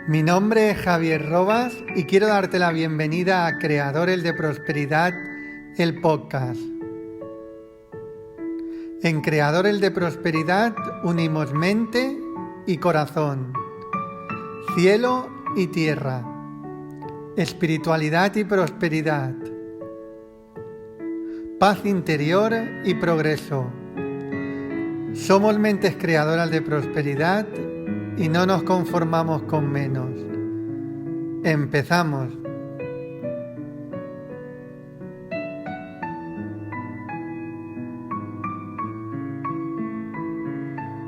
Mi nombre es Javier Robas y quiero darte la bienvenida a Creadores de Prosperidad, el podcast. En Creadores de Prosperidad unimos mente y corazón, cielo y tierra, espiritualidad y prosperidad, paz interior y progreso. Somos mentes creadoras de prosperidad y no nos conformamos con menos. Empezamos.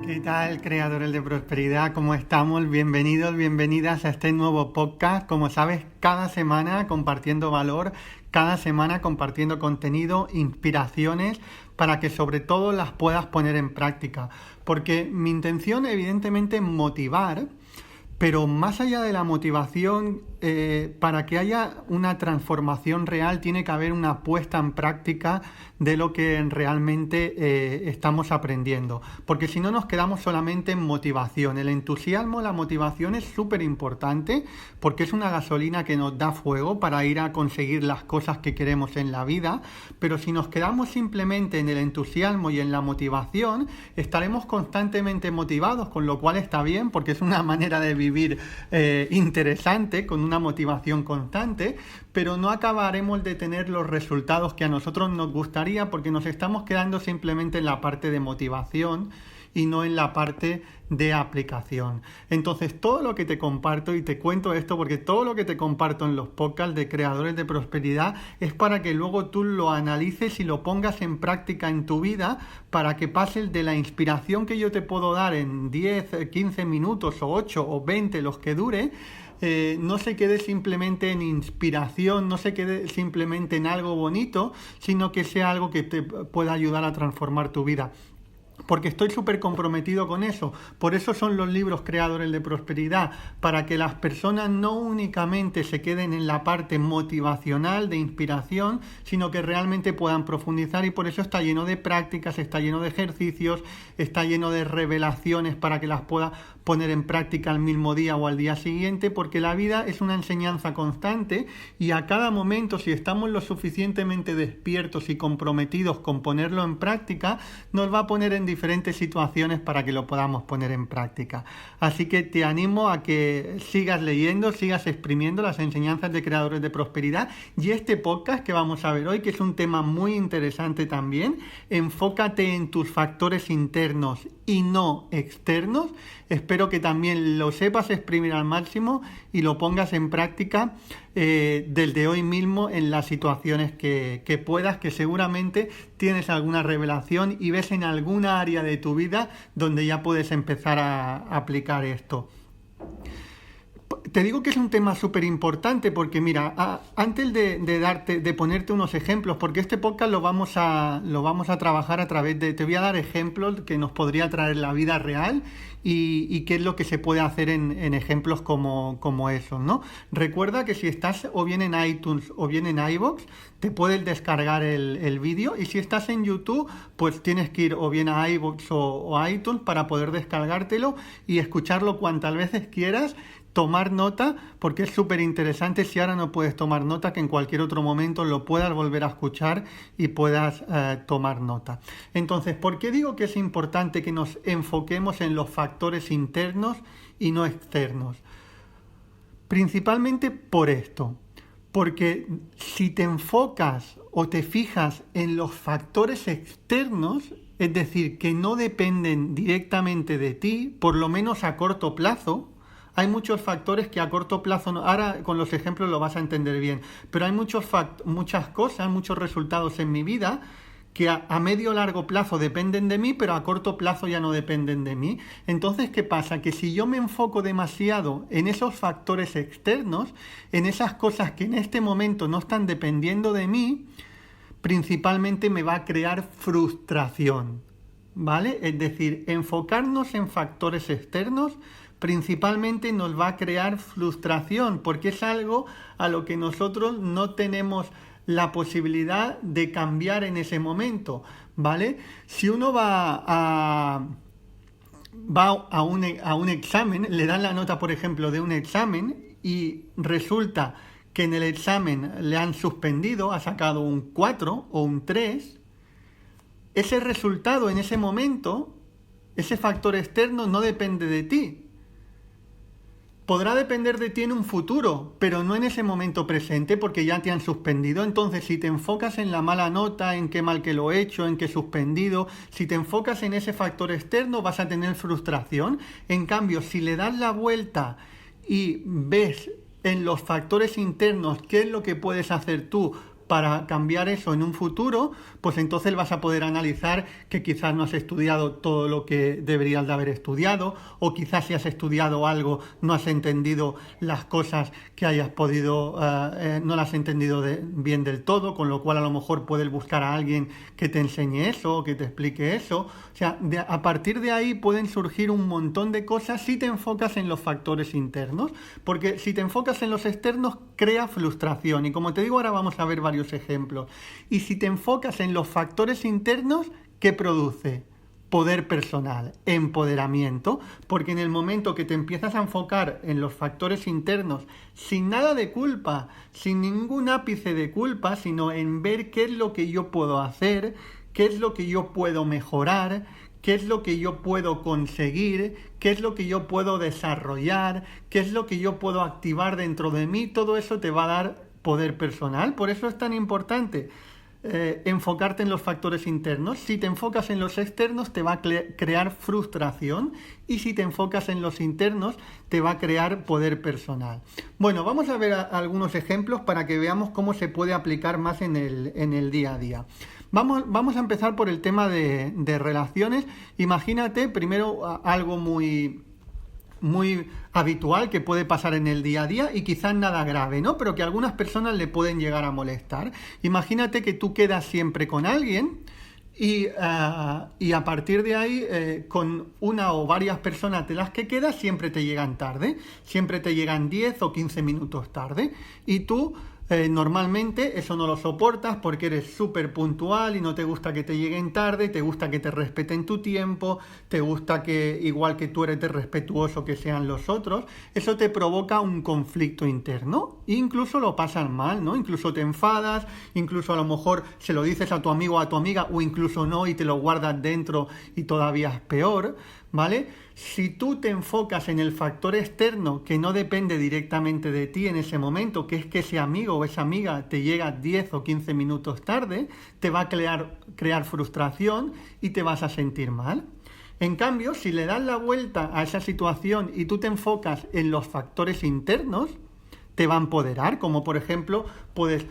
¿Qué tal, creadores de prosperidad? ¿Cómo estamos? Bienvenidos, bienvenidas a este nuevo podcast. Como sabes, cada semana compartiendo valor, cada semana compartiendo contenido, inspiraciones, para que sobre todo las puedas poner en práctica. Porque mi intención, evidentemente, es motivar, pero más allá de la motivación, para que haya una transformación real, tiene que haber una puesta en práctica de lo que realmente estamos aprendiendo. Porque si no, nos quedamos solamente en motivación. El entusiasmo, la motivación es súper importante porque es una gasolina que nos da fuego para ir a conseguir las cosas que queremos en la vida. Pero si nos quedamos simplemente en el entusiasmo y en la motivación, estaremos constantemente motivados, con lo cual está bien porque es una manera de vivir interesante, con una motivación constante, pero no acabaremos de tener los resultados que a nosotros nos gustaría porque nos estamos quedando simplemente en la parte de motivación y no en la parte de aplicación. Entonces, todo lo que te comparto, y te cuento esto porque todo lo que te comparto en los podcasts de Creadores de Prosperidad es para que luego tú lo analices y lo pongas en práctica en tu vida, para que pases de la inspiración que yo te puedo dar en 10, 15 minutos o 8 o 20, los que dure, no se quede simplemente en inspiración, no se quede simplemente en algo bonito, sino que sea algo que te pueda ayudar a transformar tu vida. Porque estoy súper comprometido con eso. Por eso son los libros Creadores de Prosperidad, para que las personas no únicamente se queden en la parte motivacional, de inspiración, sino que realmente puedan profundizar, y por eso está lleno de prácticas, está lleno de ejercicios, está lleno de revelaciones para que las pueda poner en práctica al mismo día o al día siguiente, porque la vida es una enseñanza constante y a cada momento, si estamos lo suficientemente despiertos y comprometidos con ponerlo en práctica, nos va a poner en diferentes situaciones para que lo podamos poner en práctica. Así que te animo a que sigas leyendo, sigas exprimiendo las enseñanzas de Creadores de Prosperidad, y este podcast que vamos a ver hoy, que es un tema muy interesante también, enfócate en tus factores internos y no externos. Espero que también lo sepas exprimir al máximo y lo pongas en práctica desde hoy mismo en las situaciones que puedas, que seguramente tienes alguna revelación y ves en alguna área de tu vida donde ya puedes empezar a aplicar esto. Te digo que es un tema súper importante porque mira, antes de ponerte unos ejemplos, porque este podcast lo vamos a trabajar a través de, te voy a dar ejemplos que nos podría traer la vida real y qué es lo que se puede hacer en ejemplos como esos, ¿no? Recuerda que si estás o bien en iTunes o bien en iVoox, te puedes descargar el vídeo, y si estás en YouTube, pues tienes que ir o bien a iVoox o a iTunes para poder descargártelo y escucharlo cuantas veces quieras. Tomar nota, porque es súper interesante. Si ahora no puedes tomar nota, que en cualquier otro momento lo puedas volver a escuchar y puedas tomar nota. Entonces, ¿por qué digo que es importante que nos enfoquemos en los factores internos y no externos? Principalmente por esto, porque si te enfocas o te fijas en los factores externos, es decir, que no dependen directamente de ti, por lo menos a corto plazo. Hay muchos factores que a corto plazo, ahora con los ejemplos lo vas a entender bien, pero hay muchas cosas, muchos resultados en mi vida que a medio o largo plazo dependen de mí, pero a corto plazo ya no dependen de mí. Entonces, ¿qué pasa? Que si yo me enfoco demasiado en esos factores externos, en esas cosas que en este momento no están dependiendo de mí, principalmente me va a crear frustración, ¿vale? Es decir, enfocarnos en factores externos principalmente nos va a crear frustración, porque es algo a lo que nosotros no tenemos la posibilidad de cambiar en ese momento, ¿vale? Si uno va va a un examen, le dan la nota, por ejemplo, de un examen y resulta que en el examen le han suspendido, ha sacado un 4 o un 3, ese resultado en ese momento, ese factor externo no depende de ti. Podrá depender de ti en un futuro, pero no en ese momento presente porque ya te han suspendido. Entonces, si te enfocas en la mala nota, en qué mal que lo he hecho, en qué he suspendido, si te enfocas en ese factor externo, vas a tener frustración. En cambio, si le das la vuelta y ves en los factores internos qué es lo que puedes hacer tú para cambiar eso en un futuro, pues entonces vas a poder analizar que quizás no has estudiado todo lo que deberías de haber estudiado, o quizás si has estudiado algo no has entendido las cosas que hayas podido, no las has entendido bien del todo, con lo cual a lo mejor puedes buscar a alguien que te enseñe eso, o que te explique eso. O sea, a partir de ahí pueden surgir un montón de cosas si te enfocas en los factores internos, porque si te enfocas en los externos crea frustración, y como te digo ahora vamos a ver varios ejemplos. Y si te enfocas en los factores internos, ¿qué produce? Poder personal, empoderamiento, porque en el momento que te empiezas a enfocar en los factores internos sin nada de culpa, sin ningún ápice de culpa, sino en ver qué es lo que yo puedo hacer, qué es lo que yo puedo mejorar, qué es lo que yo puedo conseguir, qué es lo que yo puedo desarrollar, qué es lo que yo puedo activar dentro de mí, todo eso te va a dar poder personal. Por eso es tan importante enfocarte en los factores internos. Si te enfocas en los externos te va a crear frustración, y si te enfocas en los internos te va a crear poder personal. Bueno, vamos a ver algunos ejemplos para que veamos cómo se puede aplicar más en el día a día. Vamos a empezar por el tema de relaciones. Imagínate primero algo muy habitual que puede pasar en el día a día y quizás nada grave, ¿no? Pero que a algunas personas le pueden llegar a molestar. Imagínate que tú quedas siempre con alguien y a partir de ahí con una o varias personas de las que quedas siempre te llegan tarde, siempre te llegan 10 o 15 minutos tarde, y tú normalmente eso no lo soportas porque eres súper puntual y no te gusta que te lleguen tarde, te gusta que te respeten tu tiempo, te gusta que igual que tú eres de respetuoso que sean los otros. Eso te provoca un conflicto interno, incluso lo pasas mal, ¿no? Incluso te enfadas, incluso a lo mejor se lo dices a tu amigo o a tu amiga, o incluso no, y te lo guardas dentro y todavía es peor, ¿vale? Si tú te enfocas en el factor externo que no depende directamente de ti en ese momento, que es que ese amigo o esa amiga te llega 10 o 15 minutos tarde, te va a crear frustración y te vas a sentir mal. En cambio, si le das la vuelta a esa situación y tú te enfocas en los factores internos, te va a empoderar, como por ejemplo, pues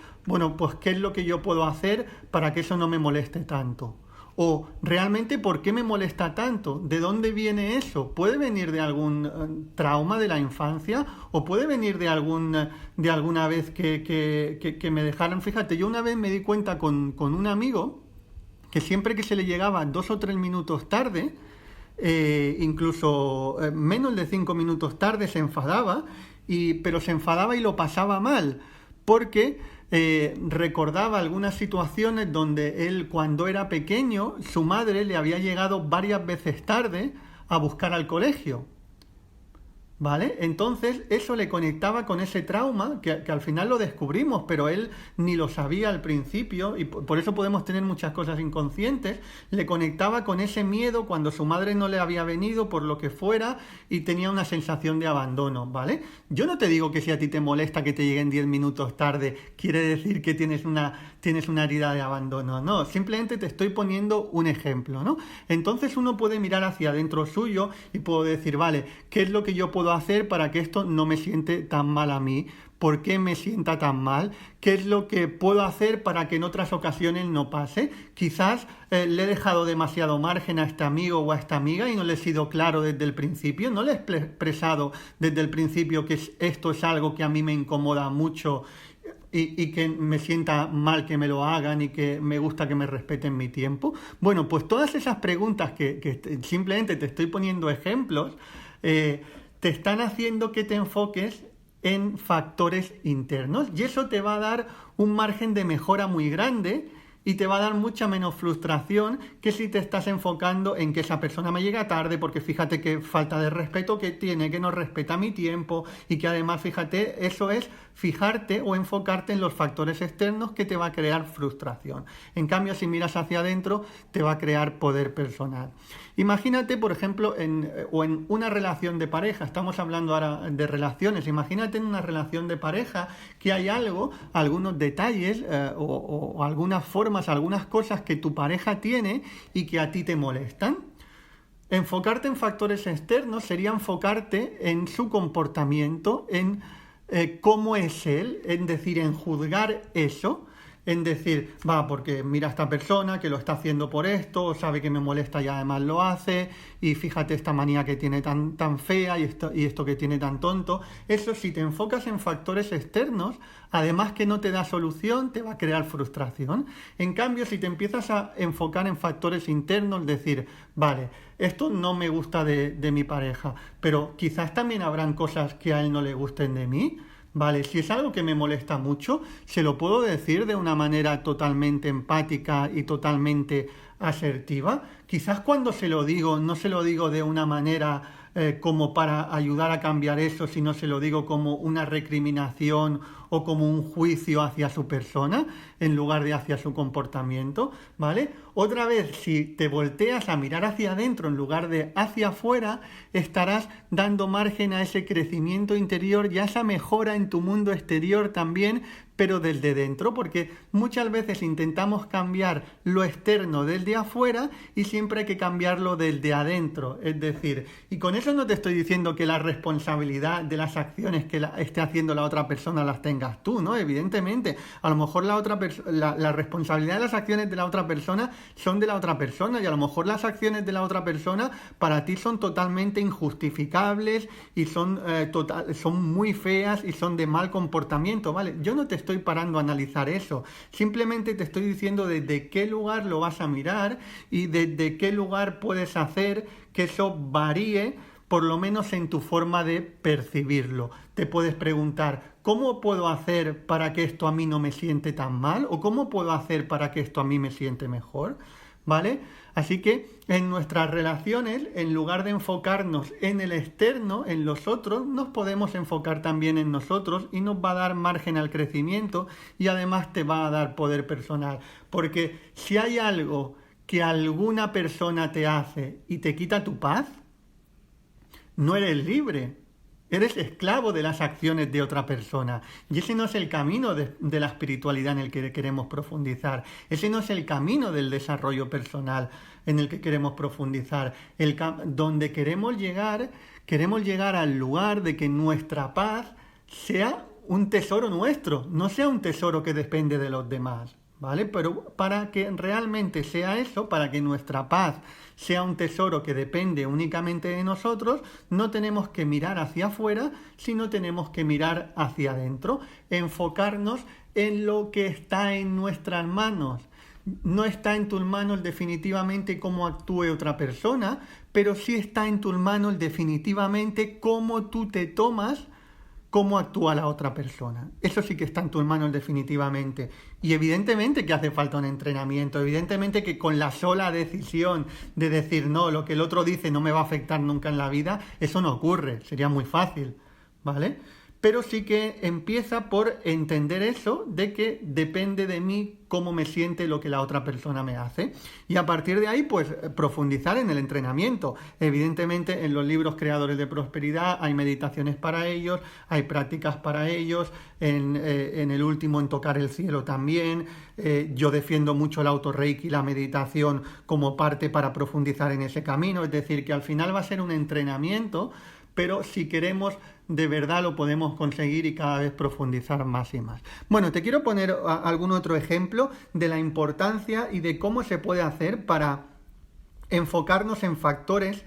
¿qué es lo que yo puedo hacer para que eso no me moleste tanto? O realmente, ¿por qué me molesta tanto? ¿De dónde viene eso? ¿Puede venir de algún trauma de la infancia? ¿O puede venir de alguna vez que me dejaron? Fíjate, yo una vez me di cuenta con un amigo que siempre que se le llegaba 2 o 3 minutos tarde, incluso menos de 5 minutos tarde, se enfadaba, pero se enfadaba y lo pasaba mal, porque recordaba algunas situaciones donde él, cuando era pequeño, su madre le había llegado varias veces tarde a buscar al colegio, ¿vale? Entonces eso le conectaba con ese trauma que al final lo descubrimos, pero él ni lo sabía al principio, y por eso podemos tener muchas cosas inconscientes. Le conectaba con ese miedo cuando su madre no le había venido por lo que fuera y tenía una sensación de abandono, ¿vale? Yo no te digo que si a ti te molesta que te lleguen 10 minutos tarde quiere decir que tienes una herida de abandono, no, simplemente te estoy poniendo un ejemplo, ¿no? Entonces uno puede mirar hacia adentro suyo y puedo decir, vale, ¿qué es lo que yo puedo hacer para que esto no me siente tan mal a mí? ¿Por qué me sienta tan mal? ¿Qué es lo que puedo hacer para que en otras ocasiones no pase? Quizás le he dejado demasiado margen a este amigo o a esta amiga y no le he sido claro desde el principio, no le he expresado desde el principio que esto es algo que a mí me incomoda mucho y que me sienta mal que me lo hagan y que me gusta que me respeten mi tiempo. Bueno, pues todas esas preguntas que simplemente te estoy poniendo ejemplos, te están haciendo que te enfoques en factores internos, y eso te va a dar un margen de mejora muy grande y te va a dar mucha menos frustración que si te estás enfocando en que esa persona me llega tarde, porque fíjate qué falta de respeto que tiene, que no respeta mi tiempo y que además, fíjate, eso es fijarte o enfocarte en los factores externos que te va a crear frustración. En cambio, si miras hacia adentro, te va a crear poder personal. Imagínate, por ejemplo, en una relación de pareja, estamos hablando ahora de relaciones, imagínate en una relación de pareja que hay algo, algunos detalles o algunas formas, algunas cosas que tu pareja tiene y que a ti te molestan. Enfocarte en factores externos sería enfocarte en su comportamiento, en cómo es él, en decir, en juzgar eso, en decir, porque mira a esta persona que lo está haciendo por esto, sabe que me molesta y además lo hace, y fíjate esta manía que tiene tan fea y esto que tiene tan tonto. Eso, si te enfocas en factores externos, además que no te da solución, te va a crear frustración. En cambio, si te empiezas a enfocar en factores internos, decir, vale, esto no me gusta de mi pareja, pero quizás también habrán cosas que a él no le gusten de mí. Vale, si es algo que me molesta mucho, se lo puedo decir de una manera totalmente empática y totalmente asertiva. Quizás cuando se lo digo, no se lo digo de una manera como para ayudar a cambiar eso, sino se lo digo como una recriminación o como un juicio hacia su persona en lugar de hacia su comportamiento, ¿vale? Otra vez, si te volteas a mirar hacia adentro en lugar de hacia afuera, estarás dando margen a ese crecimiento interior y a esa mejora en tu mundo exterior también, pero desde dentro, porque muchas veces intentamos cambiar lo externo desde afuera y siempre hay que cambiarlo desde adentro. Es decir, y con eso no te estoy diciendo que la responsabilidad de las acciones que esté haciendo la otra persona las tengas tú, ¿no? Evidentemente, a lo mejor la responsabilidad de las acciones de la otra persona son de la otra persona y a lo mejor las acciones de la otra persona para ti son totalmente injustificables y son muy feas y son de mal comportamiento, ¿vale? Yo no te estoy parando a analizar eso, simplemente te estoy diciendo desde qué lugar lo vas a mirar y desde qué lugar puedes hacer que eso varíe, por lo menos en tu forma de percibirlo. Te puedes preguntar, ¿cómo puedo hacer para que esto a mí no me siente tan mal? ¿O cómo puedo hacer para que esto a mí me siente mejor? ¿Vale? Así que en nuestras relaciones, en lugar de enfocarnos en el externo, en los otros, nos podemos enfocar también en nosotros y nos va a dar margen al crecimiento y además te va a dar poder personal. Porque si hay algo que alguna persona te hace y te quita tu paz, no eres libre. Eres esclavo de las acciones de otra persona. Y ese no es el camino de la espiritualidad en el que queremos profundizar. Ese no es el camino del desarrollo personal en el que queremos profundizar. Donde queremos llegar al lugar de que nuestra paz sea un tesoro nuestro, no sea un tesoro que depende de los demás. ¿Vale? Pero para que realmente sea eso, para que nuestra paz sea un tesoro que depende únicamente de nosotros, no tenemos que mirar hacia afuera, sino tenemos que mirar hacia adentro, enfocarnos en lo que está en nuestras manos. No está en tus manos definitivamente cómo actúe otra persona, pero sí está en tus manos definitivamente cómo tú te tomas, cómo actúa la otra persona. Eso sí que está en tus manos definitivamente. Y evidentemente que hace falta un entrenamiento, evidentemente que con la sola decisión de decir no, lo que el otro dice no me va a afectar nunca en la vida, eso no ocurre, sería muy fácil, ¿vale? Pero sí que empieza por entender eso de que depende de mí cómo me siente lo que la otra persona me hace. Y a partir de ahí, pues profundizar en el entrenamiento. Evidentemente, en los libros Creadores de Prosperidad hay meditaciones para ellos, hay prácticas para ellos, en el último, en Tocar el Cielo también. Yo defiendo mucho el autorreiki y la meditación como parte para profundizar en ese camino. Es decir, que al final va a ser un entrenamiento, pero si queremos, de verdad lo podemos conseguir y cada vez profundizar más y más. Bueno, te quiero poner algún otro ejemplo de la importancia y de cómo se puede hacer para enfocarnos en factores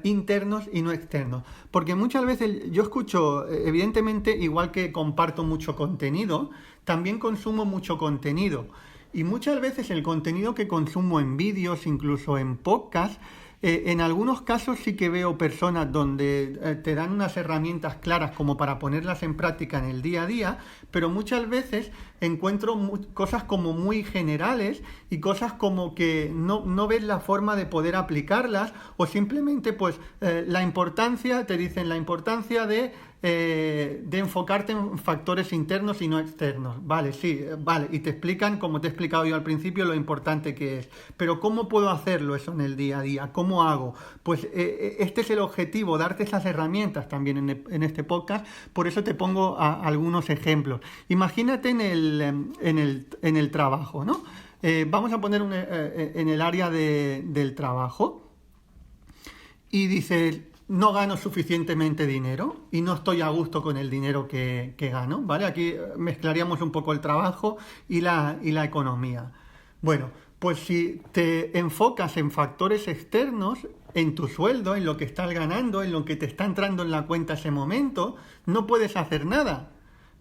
internos y no externos. Porque muchas veces yo escucho, evidentemente, igual que comparto mucho contenido, también consumo mucho contenido. Y muchas veces el contenido que consumo en vídeos, incluso en podcasts, En algunos casos sí que veo personas donde te dan unas herramientas claras como para ponerlas en práctica en el día a día, pero muchas veces encuentro cosas como muy generales y cosas como que no ves la forma de poder aplicarlas, o simplemente pues te dicen la importancia de enfocarte en factores internos y no externos. Vale, sí, vale, y te explican, como te he explicado yo al principio, lo importante que es. Pero ¿cómo puedo hacerlo eso en el día a día? ¿Cómo hago? Pues este es el objetivo, darte esas herramientas también en este podcast. Por eso te pongo algunos ejemplos. Imagínate en el trabajo, ¿no? Vamos a poner en el área del trabajo y dices, no gano suficientemente dinero y no estoy a gusto con el dinero que gano, ¿vale? Aquí mezclaríamos un poco el trabajo y la economía. Bueno, pues si te enfocas en factores externos, en tu sueldo, en lo que estás ganando, en lo que te está entrando en la cuenta ese momento, no puedes hacer nada.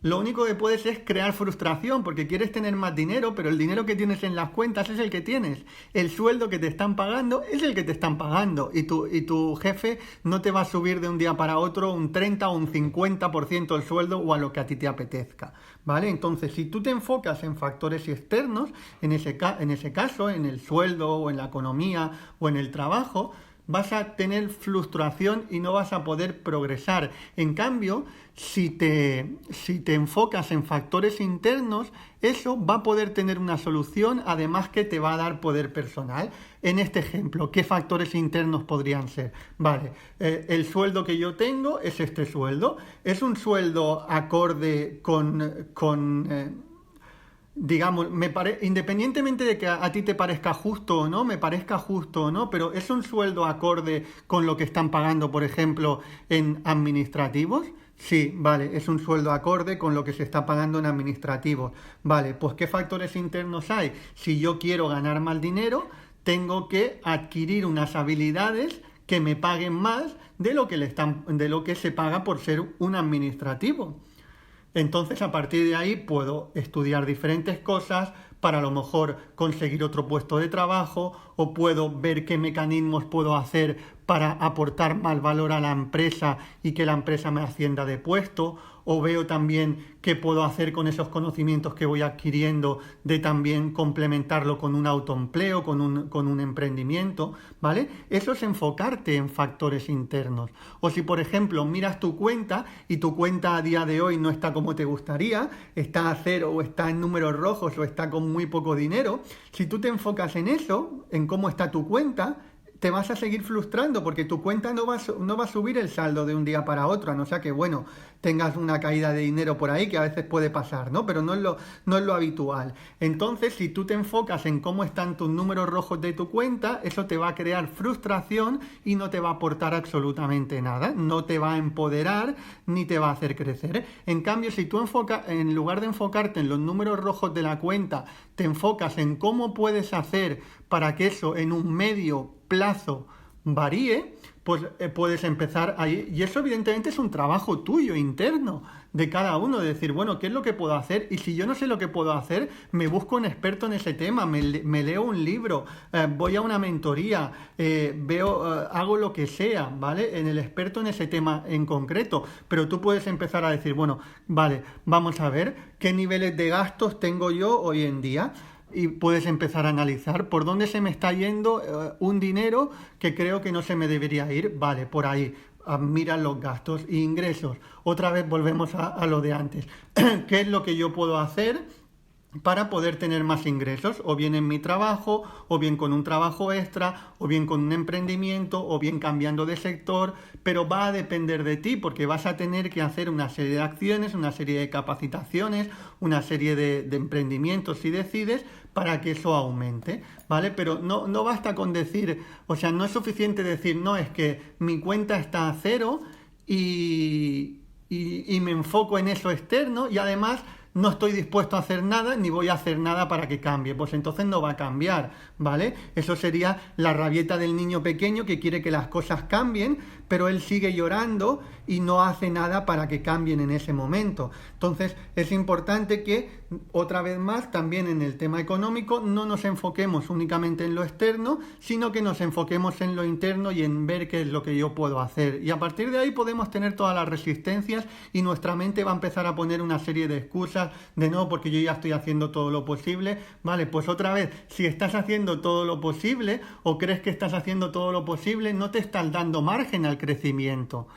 Lo único que puedes es crear frustración porque quieres tener más dinero, pero el dinero que tienes en las cuentas es el que tienes. El sueldo que te están pagando es el que te están pagando. Y tu jefe no te va a subir de un día para otro un 30 o un 50% el sueldo o a lo que a ti te apetezca. ¿Vale? Entonces, si tú te enfocas en factores externos, en ese caso, en el sueldo o en la economía o en el trabajo, vas a tener frustración y no vas a poder progresar. En cambio, si te enfocas en factores internos, eso va a poder tener una solución, además que te va a dar poder personal. En este ejemplo, ¿qué factores internos podrían ser? Vale, el sueldo que yo tengo es este sueldo. Es un sueldo acorde digamos, independientemente de que a ti te parezca justo o no, me parezca justo o no, pero ¿es un sueldo acorde con lo que están pagando, por ejemplo, en administrativos? Sí, vale, es un sueldo acorde con lo que se está pagando en administrativos. Vale, pues ¿qué factores internos hay? Si yo quiero ganar más dinero, tengo que adquirir unas habilidades que me paguen más de lo que se paga por ser un administrativo. Entonces, a partir de ahí puedo estudiar diferentes cosas para a lo mejor conseguir otro puesto de trabajo, o puedo ver qué mecanismos puedo hacer para aportar más valor a la empresa y que la empresa me ascienda de puesto, o veo también qué puedo hacer con esos conocimientos que voy adquiriendo de también complementarlo con un autoempleo, con un emprendimiento, ¿vale? Eso es enfocarte en factores internos. O si, por ejemplo, miras tu cuenta y tu cuenta a día de hoy no está como te gustaría, está a cero o está en números rojos o está con muy poco dinero, si tú te enfocas en eso, en cómo está tu cuenta, te vas a seguir frustrando porque tu cuenta no va a subir el saldo de un día para otro, a no ser que, bueno, tengas una caída de dinero por ahí, que a veces puede pasar, ¿no? Pero no es lo habitual. Entonces, si tú te enfocas en cómo están tus números rojos de tu cuenta, eso te va a crear frustración y no te va a aportar absolutamente nada. No te va a empoderar ni te va a hacer crecer. En cambio, si tú en lugar de enfocarte en los números rojos de la cuenta, te enfocas en cómo puedes hacer para que eso en un medio plazo varíe, pues puedes empezar ahí. Y eso evidentemente es un trabajo tuyo, interno, de cada uno, de decir, bueno, ¿qué es lo que puedo hacer? Y si yo no sé lo que puedo hacer, me busco un experto en ese tema, me leo un libro, voy a una mentoría, hago lo que sea, ¿vale? En el experto en ese tema en concreto. Pero tú puedes empezar a decir, bueno, vale, vamos a ver qué niveles de gastos tengo yo hoy en día. Y puedes empezar a analizar por dónde se me está yendo un dinero que creo que no se me debería ir. Vale, por ahí. Mira los gastos e ingresos. Otra vez volvemos a lo de antes. ¿Qué es lo que yo puedo hacer para poder tener más ingresos? O bien en mi trabajo, o bien con un trabajo extra, o bien con un emprendimiento, o bien cambiando de sector, pero va a depender de ti porque vas a tener que hacer una serie de acciones, una serie de capacitaciones, una serie de emprendimientos si decides, para que eso aumente, ¿vale? Pero no basta con decir, o sea, no es suficiente decir, no, es que mi cuenta está a cero y me enfoco en eso externo y además no estoy dispuesto a hacer nada ni voy a hacer nada para que cambie, pues entonces no va a cambiar, ¿vale? Eso sería la rabieta del niño pequeño que quiere que las cosas cambien, pero él sigue llorando y no hace nada para que cambien en ese momento. Entonces es importante que, otra vez más, también en el tema económico, no nos enfoquemos únicamente en lo externo, sino que nos enfoquemos en lo interno y en ver qué es lo que yo puedo hacer. Y a partir de ahí podemos tener todas las resistencias y nuestra mente va a empezar a poner una serie de excusas de no, porque yo ya estoy haciendo todo lo posible. Vale, pues otra vez, si estás haciendo todo lo posible o crees que estás haciendo todo lo posible, no te estás dando margen al crecimiento.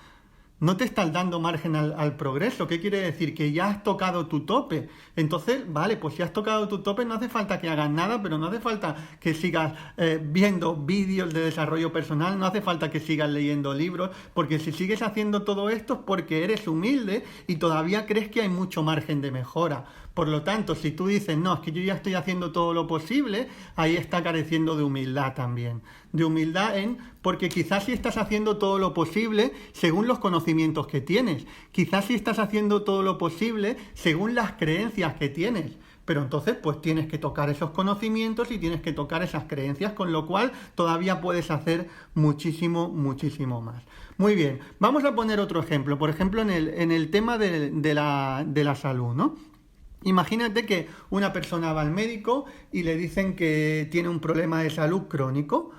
No te estás dando margen al progreso. ¿Qué quiere decir? Que ya has tocado tu tope. Entonces, vale, pues si has tocado tu tope no hace falta que hagas nada, pero no hace falta que sigas viendo vídeos de desarrollo personal, no hace falta que sigas leyendo libros, porque si sigues haciendo todo esto es porque eres humilde y todavía crees que hay mucho margen de mejora. Por lo tanto, si tú dices, no, es que yo ya estoy haciendo todo lo posible, ahí está careciendo de humildad también. De humildad porque quizás si estás haciendo todo lo posible según los conocimientos que tienes, quizás si estás haciendo todo lo posible según las creencias que tienes. Pero entonces pues tienes que tocar esos conocimientos y tienes que tocar esas creencias, con lo cual todavía puedes hacer muchísimo, muchísimo más. Muy bien, vamos a poner otro ejemplo, por ejemplo en el tema de la salud, ¿no? Imagínate que una persona va al médico y le dicen que tiene un problema de salud crónico.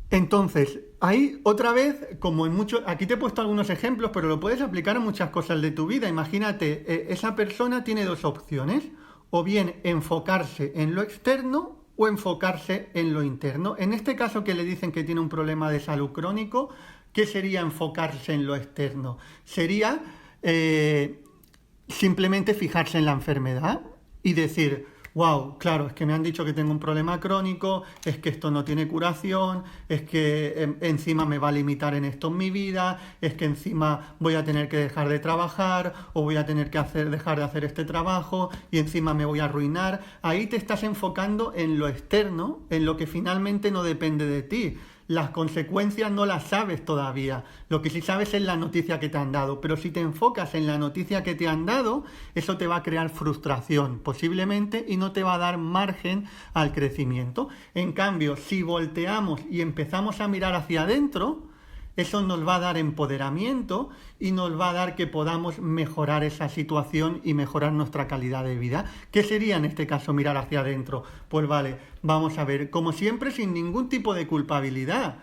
Entonces, ahí otra vez, como en muchos, aquí te he puesto algunos ejemplos, pero lo puedes aplicar a muchas cosas de tu vida. Imagínate, esa persona tiene dos opciones, o bien enfocarse en lo externo o enfocarse en lo interno. En este caso que le dicen que tiene un problema de salud crónico, ¿qué sería enfocarse en lo externo? Sería simplemente fijarse en la enfermedad y decir, wow, claro, es que me han dicho que tengo un problema crónico, es que esto no tiene curación, es que encima me va a limitar en esto en mi vida, es que encima voy a tener que dejar de trabajar o voy a tener que dejar de hacer este trabajo y encima me voy a arruinar. Ahí te estás enfocando en lo externo, en lo que finalmente no depende de ti. Las consecuencias no las sabes todavía. Lo que sí sabes es la noticia que te han dado. Pero si te enfocas en la noticia que te han dado, eso te va a crear frustración, posiblemente, y no te va a dar margen al crecimiento. En cambio, si volteamos y empezamos a mirar hacia adentro, eso nos va a dar empoderamiento y nos va a dar que podamos mejorar esa situación y mejorar nuestra calidad de vida. ¿Qué sería en este caso mirar hacia adentro? Pues vale, vamos a ver, como siempre, sin ningún tipo de culpabilidad.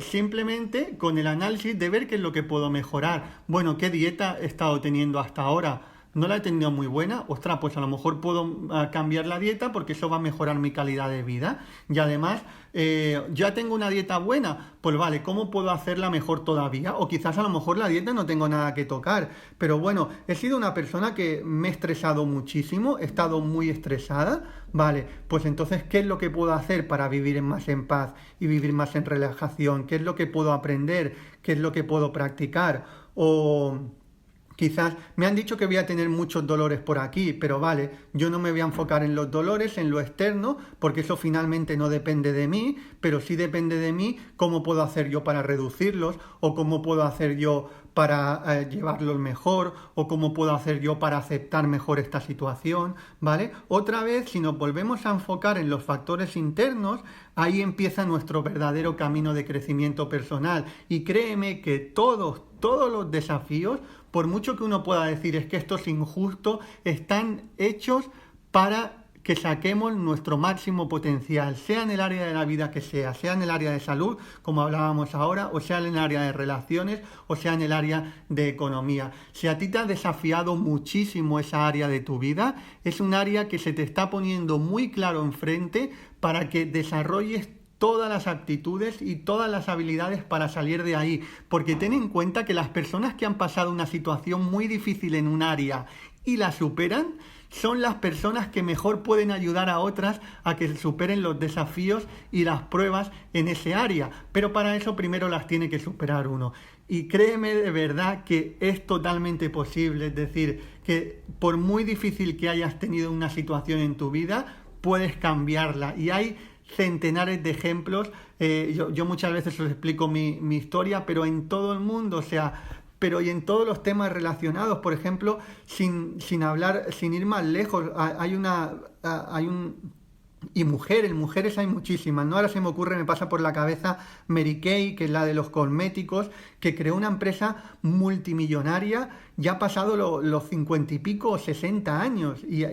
Simplemente con el análisis de ver qué es lo que puedo mejorar. Bueno, ¿qué dieta he estado teniendo hasta ahora? No la he tenido muy buena, ostras, pues a lo mejor puedo cambiar la dieta porque eso va a mejorar mi calidad de vida. Y además, ya tengo una dieta buena, pues vale, ¿cómo puedo hacerla mejor todavía? O quizás a lo mejor la dieta no tengo nada que tocar, pero bueno, he sido una persona que me he estresado muchísimo, he estado muy estresada, vale, pues entonces, ¿qué es lo que puedo hacer para vivir más en paz y vivir más en relajación? ¿Qué es lo que puedo aprender? ¿Qué es lo que puedo practicar? O quizás me han dicho que voy a tener muchos dolores por aquí, pero vale, yo no me voy a enfocar en los dolores, en lo externo, porque eso finalmente no depende de mí, pero sí depende de mí cómo puedo hacer yo para reducirlos, o cómo puedo hacer yo para llevarlos mejor, o cómo puedo hacer yo para aceptar mejor esta situación, ¿vale? Otra vez, si nos volvemos a enfocar en los factores internos, ahí empieza nuestro verdadero camino de crecimiento personal. Y créeme que todos los desafíos, por mucho que uno pueda decir es que esto es injusto, están hechos para que saquemos nuestro máximo potencial, sea en el área de la vida que sea en el área de salud, como hablábamos ahora, o sea en el área de relaciones, o sea en el área de economía. Si a ti te ha desafiado muchísimo esa área de tu vida, es un área que se te está poniendo muy claro enfrente para que desarrolles todas las aptitudes y todas las habilidades para salir de ahí, porque ten en cuenta que las personas que han pasado una situación muy difícil en un área y la superan, son las personas que mejor pueden ayudar a otras a que superen los desafíos y las pruebas en ese área, pero para eso primero las tiene que superar uno. Y créeme de verdad que es totalmente posible, es decir, que por muy difícil que hayas tenido una situación en tu vida, puedes cambiarla, y hay centenares de ejemplos. Yo muchas veces os explico mi historia, pero en todo el mundo, o sea, pero y en todos los temas relacionados. Por ejemplo, sin ir más lejos, y mujeres hay muchísimas, ¿no? Ahora se me ocurre, me pasa por la cabeza Mary Kay, que es la de los cosméticos, que creó una empresa multimillonaria, ya ha pasado los 50 y pico o 60 años, y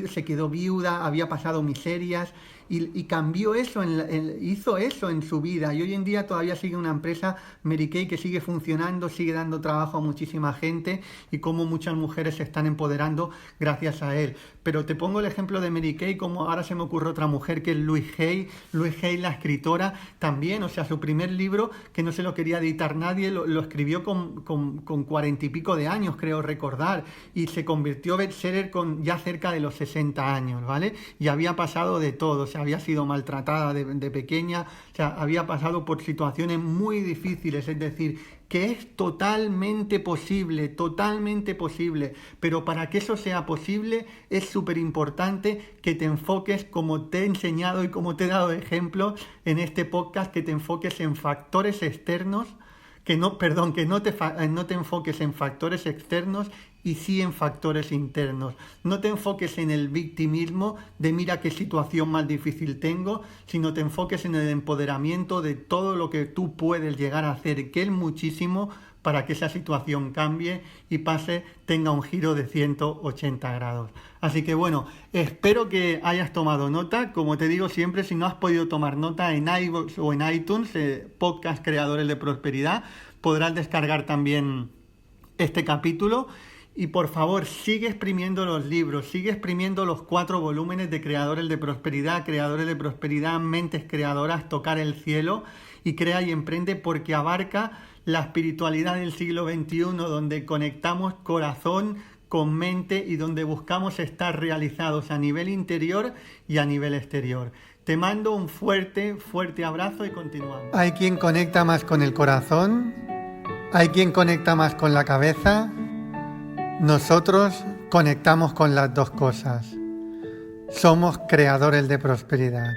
se quedó viuda, había pasado miserias, y cambió eso, hizo eso en su vida, y hoy en día todavía sigue una empresa, Mary Kay, que sigue funcionando, sigue dando trabajo a muchísima gente, y como muchas mujeres se están empoderando gracias a él. Pero te pongo el ejemplo de Mary Kay, como ahora se me ocurre otra mujer que es Louise Hay, la escritora, también, o sea, su primer libro, que no se lo quería editar nadie, lo escribió con 40 y pico de años, creo recordar, y se convirtió bestseller con ya cerca de los 60 años, ¿vale? Y había pasado de todo, o sea, había sido maltratada de pequeña, o sea, había pasado por situaciones muy difíciles, es decir, que es totalmente posible, pero para que eso sea posible es súper importante que te enfoques, como te he enseñado y como te he dado ejemplo en este podcast, que te enfoques en factores externos, que no te enfoques en factores externos y sí en factores internos. No te enfoques en el victimismo de mira qué situación más difícil tengo, sino te enfoques en el empoderamiento de todo lo que tú puedes llegar a hacer, que es muchísimo, para que esa situación cambie y tenga un giro de 180 grados. Así que bueno, espero que hayas tomado nota. Como te digo siempre, si no has podido tomar nota, en iVoox o en iTunes, Podcast Creadores de Prosperidad, podrás descargar también este capítulo. Y por favor, sigue exprimiendo los libros, sigue exprimiendo los 4 volúmenes de Creadores de Prosperidad, Mentes Creadoras, Tocar el Cielo, y Crea y Emprende, porque abarca la espiritualidad del siglo XXI, donde conectamos corazón con mente y donde buscamos estar realizados a nivel interior y a nivel exterior. Te mando un fuerte abrazo y continuamos. Hay quien conecta más con el corazón, hay quien conecta más con la cabeza. Nosotros conectamos con las dos cosas. Somos creadores de prosperidad.